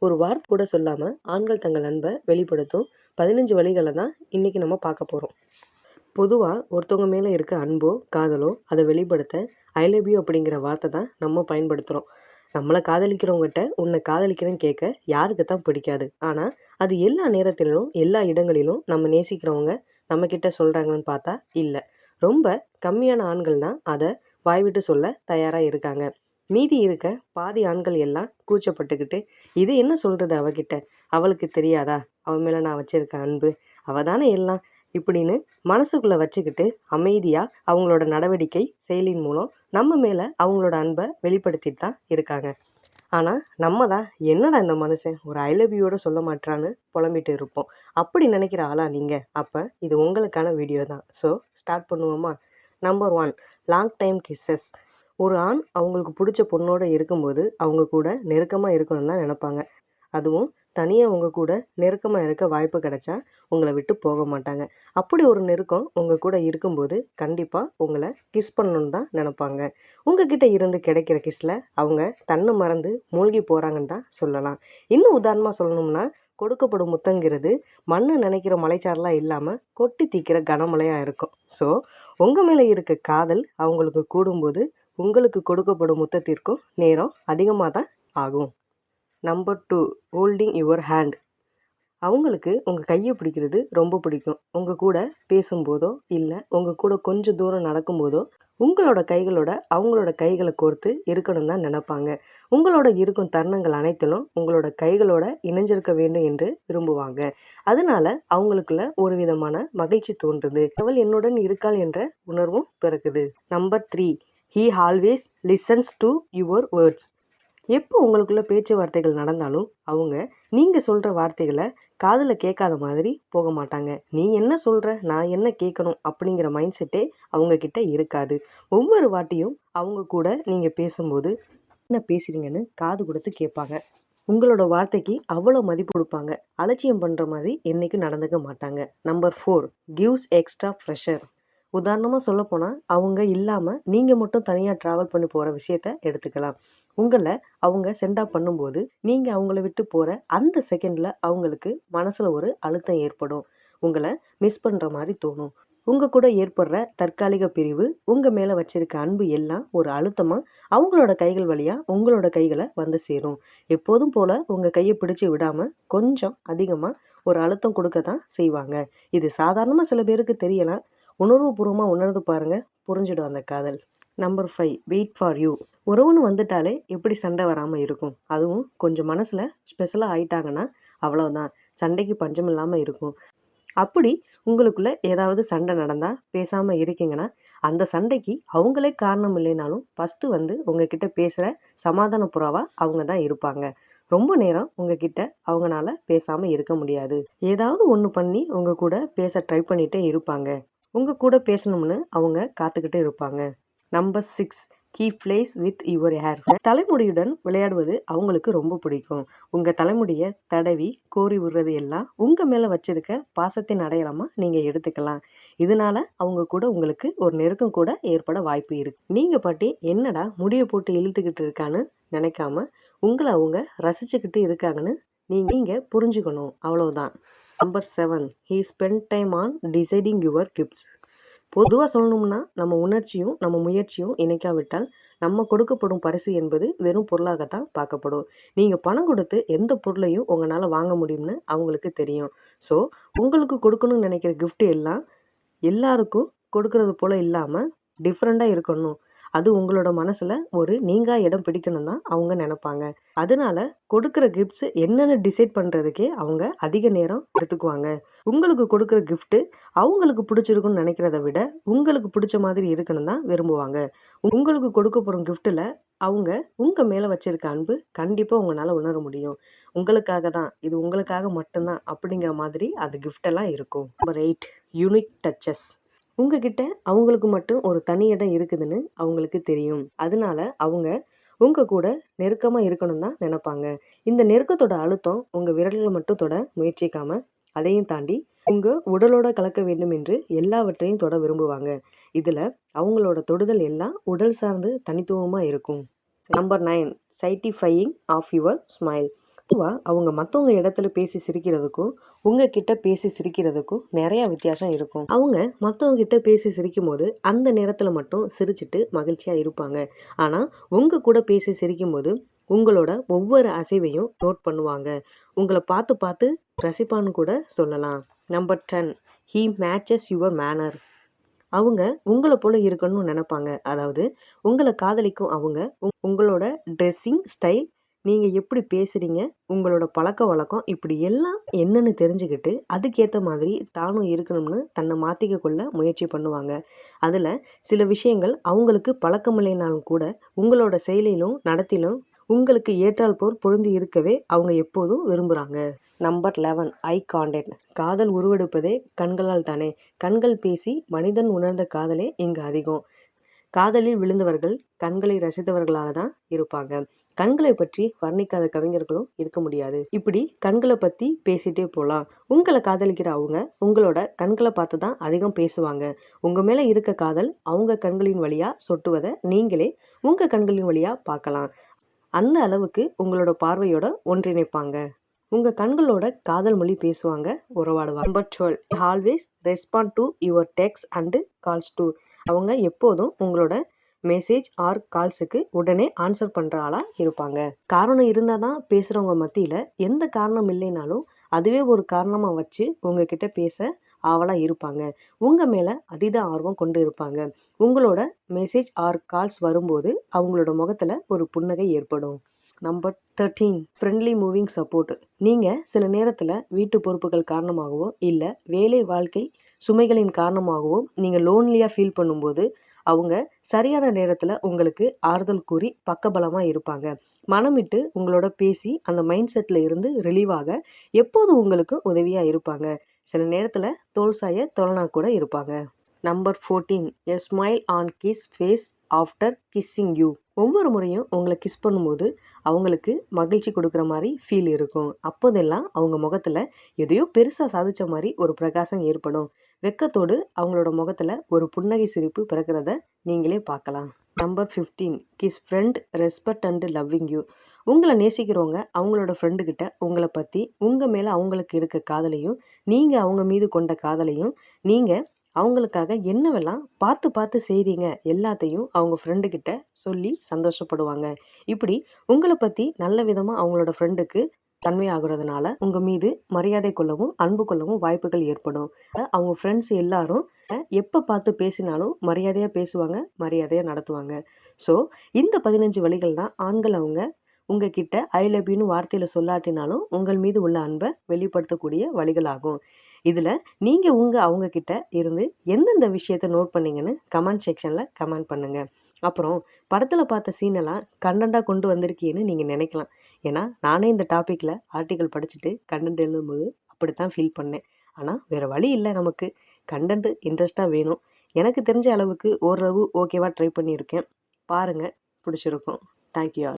ஒரு வார்த்தை கூட சொல்லாமல் ஆண்கள் தங்கள் அன்பை வெளிப்படுத்தும் 15 வழிகளை தான் இன்றைக்கி நம்ம பார்க்க போகிறோம். பொதுவாக ஒருத்தவங்க மேலே இருக்க அன்போ காதலோ அதை வெளிப்படுத்த ஐ லவ் யூ அப்படிங்கிற வார்த்தை தான் நம்ம பயன்படுத்துகிறோம். நம்மளை காதலிக்கிறவங்ககிட்ட உன்னை காதலிக்கிறேன்னு கேட்க யாருக்கு தான் பிடிக்காது. ஆனால் அது எல்லா நேரத்திலும் எல்லா இடங்களிலும் நம்ம நேசிக்கிறவங்க நம்மக்கிட்ட சொல்கிறாங்கன்னு பார்த்தா இல்லை. ரொம்ப கம்மியான ஆண்கள் தான் அதை வாய்விட்டு சொல்ல தயாராக இருக்காங்க. மீதி இருக்க பாதி ஆண்கள் எல்லாம் கூச்சப்பட்டுக்கிட்டு இது என்ன சொல்கிறது அவகிட்ட, அவளுக்கு தெரியாதா அவன் மேலே நான் வச்சிருக்க அன்பு, அவ தானே எல்லாம் இப்படின்னு மனசுக்குள்ளே வச்சுக்கிட்டு அமைதியாக அவங்களோட நடவடிக்கை செயலின் மூலம் நம்ம மேலே அவங்களோட அன்பை வெளிப்படுத்திட்டு தான் இருக்காங்க. ஆனால் நம்ம தான் என்னடா இந்த மனுஷன் ஒரு ஐ லவ் யூவோட சொல்ல மாட்டான்னு புலம்பிட்டு இருப்போம். அப்படி நினைக்கிற ஆளா நீங்கள்? அப்போ இது உங்களுக்கான வீடியோ தான். ஸோ ஸ்டார்ட் பண்ணுவோமா? Number 1, long time kisses. ஒரு ஆண் அவங்களுக்கு பிடிச்ச பொண்ணோடு இருக்கும்போது அவங்க கூட நெருக்கமாக இருக்கணும்னு தான் நினப்பாங்க. அதுவும் தனியாக உங்கள் கூட நெருக்கமாக இருக்க வாய்ப்பு கிடைச்சா உங்களை விட்டு போக மாட்டாங்க. அப்படி ஒரு நெருக்கம் உங்கள் கூட இருக்கும்போது கண்டிப்பாக உங்களை கிஸ் பண்ணணுன்னு தான் நினப்பாங்க. உங்ககிட்ட இருந்து கிடைக்கிற கிஸ்ஸில் அவங்க தன்னை மறந்து மூழ்கி போகிறாங்கன்னு தான் சொல்லலாம். இன்னும் உதாரணமாக சொல்லணும்னா, கொடுக்கப்படும் முத்தங்கிறது மண்ணு நினைக்கிற மலைச்சாரலாக இல்லாமல் கொட்டி தீக்கிற கனமழையாக இருக்கும். ஸோ உங்கள் மேலே இருக்க காதல் அவங்களுக்கு கூடும்போது உங்களுக்கு கொடுக்கப்படும் முத்தத்திற்கும் நேரம் அதிகமாக தான் ஆகும். Number 2, holding your hand. அவங்களுக்கு உங்கள் கையை பிடிக்கிறது ரொம்ப பிடிக்கும். உங்கள் கூட பேசும்போதோ இல்லை உங்கள் கூட கொஞ்சம் தூரம் நடக்கும்போதோ உங்களோட கைகளோட அவங்களோட கைகளை கோர்த்து இருக்கணும் தான் நினைப்பாங்க. உங்களோட இருக்கும் தருணங்கள் அனைத்திலும் உங்களோட கைகளோட இணைஞ்சிருக்க வேண்டும் என்று விரும்புவாங்க. அதனால அவங்களுக்குள்ள ஒரு விதமான மகிழ்ச்சி தோன்றுது. அவள் என்னுடன் இருக்காள் என்ற உணர்வும் பிறக்குது. Number 3, he always listens to your words. எப்போ உங்களுக்குள்ள பேச்சுவார்த்தைகள் நடந்தாலும் அவங்க நீங்கள் சொல்கிற வார்த்தைகளை காதில் கேட்காத மாதிரி போக மாட்டாங்க. நீ என்ன சொல்கிற, நான் என்ன கேட்கணும் அப்படிங்கிற மைண்ட் செட்டே அவங்கக்கிட்ட இருக்காது. ஒவ்வொரு வாட்டியும் அவங்க கூட நீங்கள் பேசும்போது என்ன பேசுகிறீங்கன்னு காது கொடுத்து கேட்பாங்க. உங்களோட வார்த்தைக்கு அவ்வளோ மதிப்பு கொடுப்பாங்க. அலட்சியம் பண்ணுற மாதிரி என்றைக்கும் நடந்துக்க மாட்டாங்க. Number 4, gives extra pressure. உதாரணமாக சொல்லப்போனால் அவங்க இல்லாமல் நீங்கள் மட்டும் தனியாக ட்ராவல் பண்ணி போகிற விஷயத்த எடுத்துக்கலாம். உங்களை அவங்க சென்ட் ஆஃப் பண்ணும்போது நீங்கள் அவங்கள விட்டு போகிற அந்த செகண்டில் அவங்களுக்கு மனசில் ஒரு அழுத்தம் ஏற்படும். உங்களை மிஸ் பண்ணுற மாதிரி தோணும். உங்கள் கூட ஏற்படுற தற்காலிக பிரிவு உங்கள் மேலே வச்சிருக்க அன்பு எல்லாம் ஒரு அழுத்தமாக அவங்களோட கைகள் வழியாக உங்களோட கைகளை வந்து சேரும். எப்போதும் போல் உங்கள் கையை பிடிச்சி விடாமல் கொஞ்சம் அதிகமாக ஒரு அழுத்தம் கொடுக்க தான் செய்வாங்க. இது சாதாரணமாக சில பேருக்கு தெரியலாம். உணர்வுபூர்வமாக உணர்ந்து பாருங்கள், புரிஞ்சிடும் அந்த காதல். Number 5, wait for you. உறவுன்னு வந்துட்டாலே எப்படி சண்டை வராமல் இருக்கும்? அதுவும் கொஞ்சம் மனசில் ஸ்பெஷலாக ஆயிட்டாங்கன்னா அவ்வளோதான், சண்டைக்கு பஞ்சம் இல்லாமல் இருக்கும். அப்படி உங்களுக்குள்ளே ஏதாவது சண்டை நடந்தால் பேசாமல் இருக்கீங்கன்னா அந்த சண்டைக்கு அவங்களே காரணம் இல்லைனாலும் ஃபஸ்ட்டு வந்து உங்ககிட்ட பேசுகிற சமாதான புறாவாக அவங்க தான் இருப்பாங்க. ரொம்ப நேரம் உங்ககிட்ட அவங்களால பேசாமல் இருக்க முடியாது. ஏதாவது ஒன்று பண்ணி உங்கள் கூட பேச ட்ரை பண்ணிகிட்டே இருப்பாங்க. உங்கள் கூட பேசணும்னு அவங்க காத்துக்கிட்டு இருப்பாங்க. Number 6, keep plays with your hair. தலைமுடியுடன் விளையாடுவது அவங்களுக்கு ரொம்ப பிடிக்கும். உங்கள் தலைமுடியை தடவி கோரி விடுறது எல்லாம் உங்கள் மேலே வச்சிருக்க பாசத்தின் அடையாளமாக நீங்கள் எடுத்துக்கலாம். இதனால அவங்க கூட உங்களுக்கு ஒரு நெருக்கம் கூட ஏற்பட வாய்ப்பு இருக்குது. நீங்கள் பாட்டி என்னடா முடியை போட்டு இழுத்துக்கிட்டு இருக்கான்னு நினைக்காம உங்களை அவங்க ரசிச்சுக்கிட்டு இருக்காங்கன்னு நீங்கள் புரிஞ்சுக்கணும், அவ்வளோதான். Number 7, he spend time on deciding your gifts. பொதுவாக சொல்லணும்னா நம்ம உணர்ச்சியும் நம்ம முயற்சியும் இணைக்காவிட்டால் நம்ம கொடுக்கப்படும் பரிசு என்பது வெறும் பொருளாகத்தான் பார்க்கப்படும். நீங்கள் பணம் கொடுத்து எந்த பொருளையும் உங்களால் வாங்க முடியும்னு அவங்களுக்கு தெரியும். ஸோ உங்களுக்கு கொடுக்கணும்னு நினைக்கிற கிஃப்ட் எல்லாம் எல்லாருக்கும் கொடுக்கறது போல் இல்லாமல் டிஃப்ரெண்ட்டாக இருக்கணும். அது உங்களோட மனசில் ஒரு நீங்கா இடம் பிடிக்கணும் தான் அவங்க நினைப்பாங்க. அதனால கொடுக்குற கிஃப்ட்ஸ் என்னென்னு டிசைட் பண்ணுறதுக்கே அவங்க அதிக நேரம் எடுத்துக்குவாங்க. உங்களுக்கு கொடுக்குற கிஃப்ட்டு அவங்களுக்கு பிடிச்சிருக்குன்னு நினைக்கிறத விட உங்களுக்கு பிடிச்ச மாதிரி இருக்கணும் தான் விரும்புவாங்க. உங்களுக்கு கொடுக்கப்படும் கிஃப்ட்டில் அவங்க உங்கள் மேலே வச்சிருக்க அன்பு கண்டிப்பாக உங்களால் உணர முடியும். உங்களுக்காக தான், இது உங்களுக்காக மட்டும்தான் அப்படிங்கிற மாதிரி அந்த கிஃப்டெல்லாம் இருக்கும். Number 8, unique touches. உங்ககிட்ட அவங்களுக்கு மட்டும் ஒரு தனி இடம் இருக்குதுன்னு அவங்களுக்கு தெரியும். அதனால அவங்க உங்கள் கூட நெருக்கமாக இருக்கணும் தான் நினைப்பாங்க. இந்த நெருக்கத்தோட அழுத்தம் உங்கள் விரல்களை மட்டும் தொட முயற்சிக்காமல் அதையும் தாண்டி உங்கள் உடலோட கலக்க வேண்டும் என்று எல்லாவற்றையும் தொட விரும்புவாங்க. இதில் அவங்களோட தொடுதல் எல்லாம் உடல் சார்ந்து தனித்துவமாக இருக்கும். Number 9, satisfying of your smile. அவங்க மற்றவங்க இடத்துல பேசி சிரிக்கிறதுக்கும் உங்ககிட்ட பேசி சிரிக்கிறதுக்கும் நிறையா வித்தியாசம் இருக்கும். அவங்க மற்றவங்க கிட்ட பேசி சிரிக்கும் போது அந்த நேரத்தில் மட்டும் சிரிச்சிட்டு மகிழ்ச்சியாக இருப்பாங்க. ஆனால் உங்கள் கூட பேசி சிரிக்கும் போது உங்களோட ஒவ்வொரு அசைவையும் நோட் பண்ணுவாங்க. உங்களை பார்த்து பார்த்து ரசிப்பான்னு கூட சொல்லலாம். Number 10, he matches your manner. அவங்க உங்களை போல இருக்கணும்னு நினைப்பாங்க. அதாவது உங்களை காதலிக்கும் அவங்க உங்களோட ட்ரெஸ்ஸிங் ஸ்டைல், நீங்கள் எப்படி பேசுகிறீங்க, உங்களோட பழக்க வழக்கம், இப்படி எல்லாம் என்னன்னு தெரிஞ்சுக்கிட்டு அதுக்கேற்ற மாதிரி தானும் இருக்கணும்னு தன்னை மாற்றிக்க கொள்ள முயற்சி பண்ணுவாங்க. அதில் சில விஷயங்கள் அவங்களுக்கு பழக்கமில்லைனாலும் கூட உங்களோட செயலிலும் நடத்திலும் உங்களுக்கு ஏற்றால் போல் பொருந்தி இருக்கவே அவங்க எப்போதும் விரும்புகிறாங்க. Number 11, eye contact. காதல் உருவெடுப்பதே கண்களால் தானே. கண்கள் பேசி மனிதன் உணர்ந்த காதலே இங்கு அதிகம். காதலில் விழுந்தவர்கள் கண்களை ரசித்தவர்களாக தான் இருப்பாங்க. கண்களை பற்றி வர்ணிக்காத கவிஞர்களும் இருக்க முடியாது. இப்படி கண்களை பற்றி பேசிகிட்டே போகலாம். உங்களை காதலிக்கிற அவங்க உங்களோட கண்களை பார்த்து தான் அதிகம் பேசுவாங்க. உங்கள் மேலே இருக்க காதல் அவங்க கண்களின் வழியாக சொட்டுவதை நீங்களே உங்கள் கண்களின் வழியாக பார்க்கலாம். அந்த அளவுக்கு உங்களோட பார்வையோட ஒன்றிணைப்பாங்க. உங்கள் கண்களோட காதல் மொழி பேசுவாங்க, உறவாடுவாங்க. Number 12, always respond to your text and calls too. அவங்க எப்போதும் உங்களோட மெசேஜ் ஆர் கால்ஸுக்கு உடனே ஆன்சர் பண்ணுற ஆளாக இருப்பாங்க. காரணம் இருந்தால் தான் பேசுகிறவங்க மத்தியில் எந்த காரணம் இல்லைனாலும் அதுவே ஒரு காரணமாக வச்சு உங்ககிட்ட பேச ஆவலாக இருப்பாங்க. உங்கள் மேலே அதீத ஆர்வம் கொண்டு இருப்பாங்க. உங்களோட மெசேஜ் ஆர் கால்ஸ் வரும்போது அவங்களோட முகத்தில் ஒரு புன்னகை ஏற்படும். Number 13, friendly moving support. நீங்கள் சில நேரத்தில் வீட்டு பொறுப்புகள் காரணமாகவோ இல்லை வேலை வாழ்க்கை சுமைகளின் காரணமாகவோ நீங்கள் லோன்லியாக ஃபீல் பண்ணும்போது அவங்க சரியான நேரத்தில் உங்களுக்கு ஆறுதல் கூறி பக்கபலமாக இருப்பாங்க. மனமிட்டு உங்களோட பேசி அந்த மைண்ட் செட்டில் இருந்து ரிலீவாக எப்போதும் உங்களுக்கு உதவியாக இருப்பாங்க. சில நேரத்தில் தோல் சாய தொலைனா கூட இருப்பாங்க. Number 14, a smile on his face after kissing you. ஒவ்வொரு முறையும் உங்களை கிஸ் பண்ணும்போது அவங்களுக்கு மகிழ்ச்சி கொடுக்குற மாதிரி ஃபீல் இருக்கும். அப்போதெல்லாம் அவங்க முகத்தில் எதையோ பெருசாக சாதித்த மாதிரி ஒரு பிரகாசம் ஏற்படும். வெக்கத்தோடு அவங்களோட முகத்தில் ஒரு புன்னகை சிரிப்பு பிறக்கிறத நீங்களே பார்க்கலாம். Number 15, kiss friend respect and loving you. உங்களை நேசிக்கிறவங்க அவங்களோட ஃப்ரெண்டுக்கிட்ட உங்களை பற்றி உங்கள் மேலே அவங்களுக்கு இருக்க காதலையும் நீங்கள் அவங்க மீது கொண்ட காதலையும் நீங்கள் அவங்களுக்காக என்னவெல்லாம் பார்த்து பார்த்து செய்கிறீங்க எல்லாத்தையும் அவங்க ஃப்ரெண்டுக்கிட்ட சொல்லி சந்தோஷப்படுவாங்க. இப்படி உங்களை பற்றி நல்ல விதமாக அவங்களோட ஃப்ரெண்டுக்கு கன்வே ஆகுறதுனால உங்கள் மீது மரியாதை கொள்ளவும் அன்பு கொள்ளவும் வாய்ப்புகள் ஏற்படும். அவங்க ஃப்ரெண்ட்ஸ் எல்லாரும் எப்போ பார்த்து பேசினாலும் மரியாதையாக பேசுவாங்க, மரியாதையாக நடத்துவாங்க. ஸோ இந்த 15 வழிகள் தான் ஆண்கள் அவங்க உங்ககிட்ட ஐ லவ் யூன்னு வார்த்தையில் சொல்லாட்டினாலும் உங்கள் மீது உள்ள அன்பை வெளிப்படுத்தக்கூடிய வழிகளாகும். இதில் நீங்கள் அவங்கக்கிட்ட இருந்து எந்தெந்த விஷயத்தை நோட் பண்ணீங்கன்னு கமெண்ட் செக்ஷனில் கமெண்ட் பண்ணுங்கள். அப்புறம் படத்தில் பார்த்த சீனெல்லாம் கண்டென்ட்டாக கொண்டு வந்திருக்கீன்னு நீங்கள் நினைக்கலாம். ஏன்னா நானே இந்த டாப்பிக்கில் ஆர்டிக்கல் படிச்சுட்டு கண்டென்ட் எழுதும்போது அப்படித்தான் ஃபீல் பண்ணேன். ஆனால் வேறு வழி இல்லை, நமக்கு கண்டென்ட்டு இன்ட்ரெஸ்ட்டாக வேணும். எனக்கு தெரிஞ்ச அளவுக்கு ஓரளவு ஓகேவாக ட்ரை பண்ணியிருக்கேன். பாருங்கள், பிடிச்சிருக்கும். Thank you all.